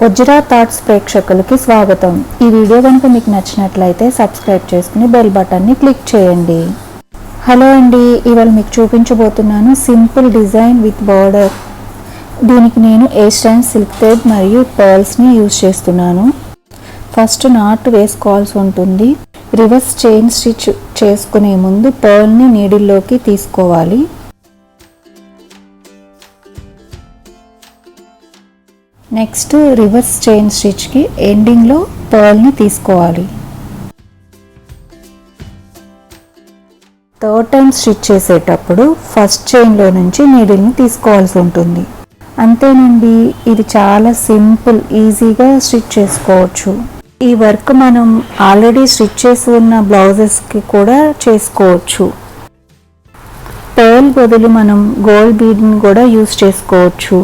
Vajra thoughts ప్రేక్షకులకి స్వాగతం. ఈ వీడియో కనుక మీకు నచ్చినట్లయితే సబ్స్క్రైబ్ చేసుకుని బెల్ బటన్ని క్లిక్ చేయండి. హలో అండి, ఇవాళ మీకు చూపించబోతున్నాను సింపుల్ డిజైన్ విత్ బార్డర్. దీనికి నేను ఏస్టైన్ సిల్క్ థ్రెడ్ మరియు పర్ల్స్ని యూజ్ చేస్తున్నాను. ఫస్ట్ నాట్ వేసుకోవాల్సి ఉంటుంది. రివర్స్ చైన్ స్టిచ్ చేసుకునే ముందు పర్ల్ని నీడిల్లోకి తీసుకోవాలి. నెక్స్ట్ రివర్స్ చైన్ స్టిచ్కి ఎండింగ్లో పర్ల్ని తీసుకోవాలి. థర్డ్ టైం స్టిచ్ చేసేటప్పుడు ఫస్ట్ చైన్లో నుంచి నీడిల్ని తీసుకోవాల్సి ఉంటుంది. అంతేనండి, ఇది చాలా సింపుల్, ఈజీగా స్టిచ్ చేసుకోవచ్చు. ఈ వర్క్ మనం ఆల్రెడీ స్టిచ్ చేసి ఉన్న బ్లౌజెస్కి కూడా చేసుకోవచ్చు. పర్ల్ బదులు మనం గోల్డ్ బీడ్ని కూడా యూస్ చేసుకోవచ్చు.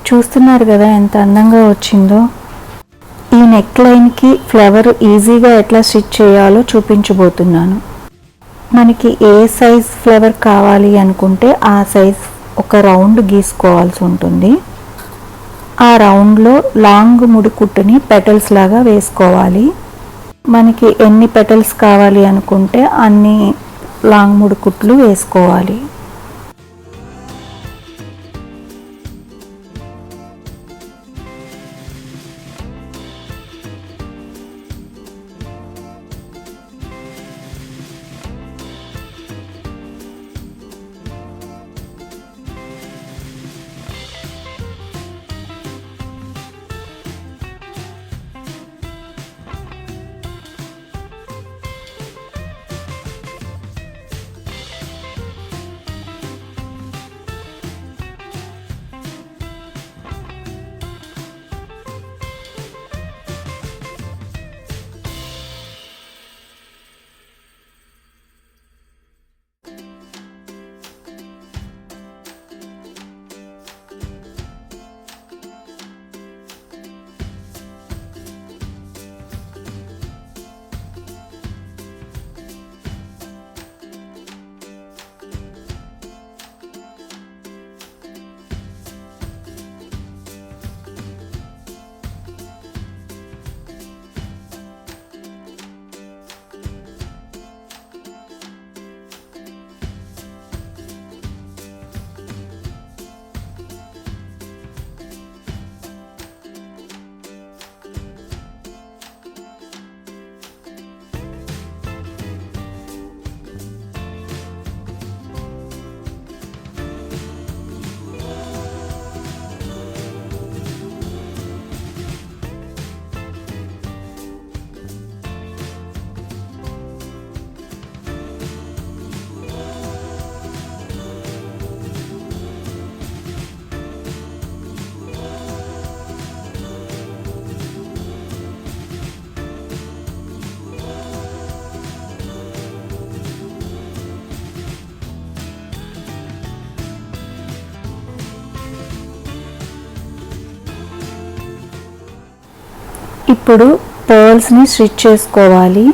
చూస్తున్నారు కదా ఎంత అందంగా వచ్చిందో. ఈ నెక్ లైన్కి ఫ్లవర్ ఈజీగా ఎట్లా స్టిచ్ చేయాలో చూపించబోతున్నాను. మనకి ఏ సైజ్ ఫ్లవర్ కావాలి అనుకుంటే ఆ సైజ్ ఒక రౌండ్ గీసుకోవాల్సి ఉంటుంది. ఆ రౌండ్లో లాంగ్ ముడి కుట్టుని పెటల్స్ లాగా వేసుకోవాలి. మనకి ఎన్ని పెటల్స్ కావాలి అనుకుంటే అన్ని లాంగ్ ముడి కుట్లు వేసుకోవాలి. ఇప్పుడు పర్ల్స్ని స్టిచ్ చేసుకోవాలి.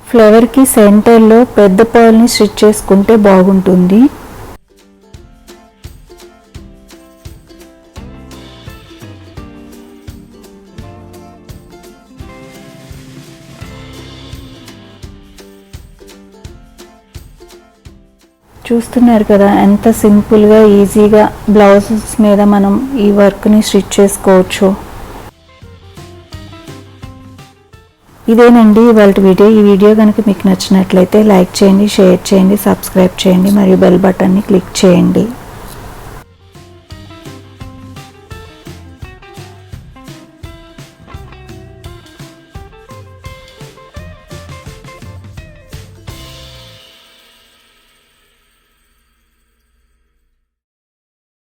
ఫ్లవర్కి సెంటర్లో పెద్ద పర్ల్ని స్టిచ్ చేసుకుంటే బాగుంటుంది. చూస్తున్నారు కదా ఎంత సింపుల్గా ఈజీగా బ్లౌజెస్ మీద మనం ఈ వర్క్ని స్టిచ్ చేసుకోవచ్చు. ఇదేనండి ఇవాళ వీడియో. ఈ వీడియో కనుక మీకు నచ్చినట్లయితే లైక్ చేయండి, షేర్ చేయండి, సబ్స్క్రైబ్ చేయండి మరియు బెల్ బటన్ని క్లిక్ చేయండి.